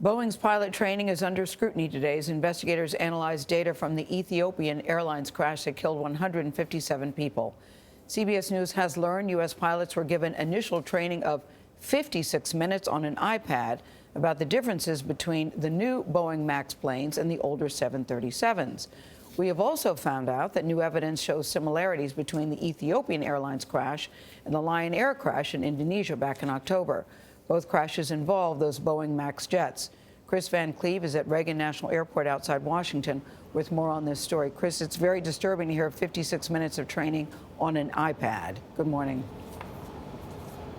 Boeing's pilot training is under scrutiny today as investigators analyze data from the Ethiopian Airlines crash that killed 157 people. CBS News has learned U.S. pilots were given initial training of 56 minutes on an iPad about the differences between the new Boeing Max planes and the older 737s. We have also found out that new evidence shows similarities between the Ethiopian Airlines crash and the Lion Air crash in Indonesia back in October. Both crashes involve those Boeing Max jets. Kris Van Cleave is at Reagan National Airport outside Washington with more on this story. Kris, it's very disturbing to hear 56 minutes of training on an iPad. Good morning.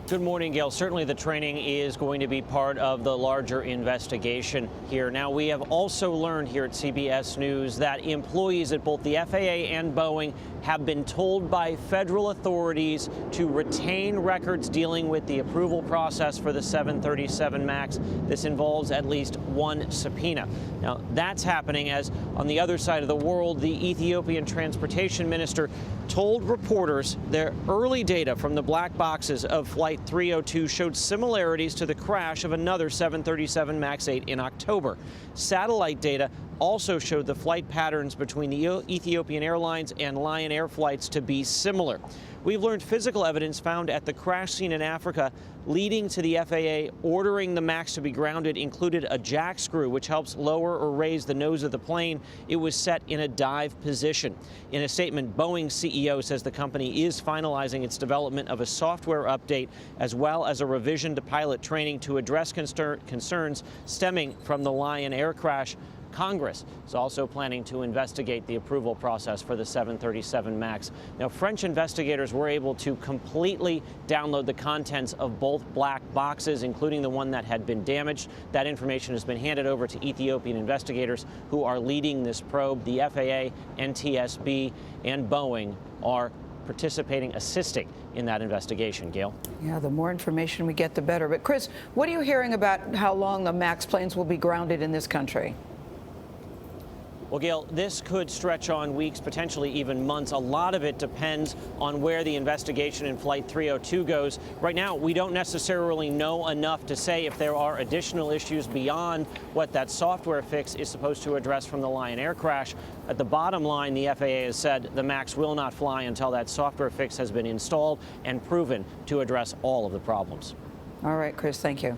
Good morning, Gayle. Certainly the training is going to be part of the larger investigation here. Now, we have also learned here at CBS News that employees at both the FAA and Boeing have been told by federal authorities to retain records dealing with the approval process for the 737 MAX. This involves at least one subpoena. Now, that's happening as on the other side of the world, the Ethiopian transportation minister told reporters their early data from the black boxes of Flight 302 showed similarities to the crash of another 737 MAX 8 in October. Satellite data also showed the flight patterns between the Ethiopian Airlines and Lion Air flights to be similar. We've learned physical evidence found at the crash scene in Africa leading to the FAA ordering the MAX to be grounded included a jack screw, which helps lower or raise the nose of the plane. It was set in a dive position. In a statement, Boeing's CEO says the company is finalizing its development of a software update as well as a revision to pilot training to address concerns stemming from the Lion Air crash. Congress is also planning to investigate the approval process for the 737 MAX. Now, French investigators were able to completely download the contents of both black boxes, including the one that had been damaged. That information has been handed over to Ethiopian investigators who are leading this probe. The FAA, NTSB, and Boeing are participating, assisting in that investigation. Gayle? Yeah, the more information we get, the better. But, Kris, what are you hearing about how long the MAX planes will be grounded in this country? Well, Gayle, this could stretch on weeks, potentially even months. A lot of it depends on where the investigation in Flight 302 goes. Right now, we don't necessarily know enough to say if there are additional issues beyond what that software fix is supposed to address from the Lion Air crash. At the bottom line, the FAA has said the MAX will not fly until that software fix has been installed and proven to address all of the problems. All right, Kris, thank you.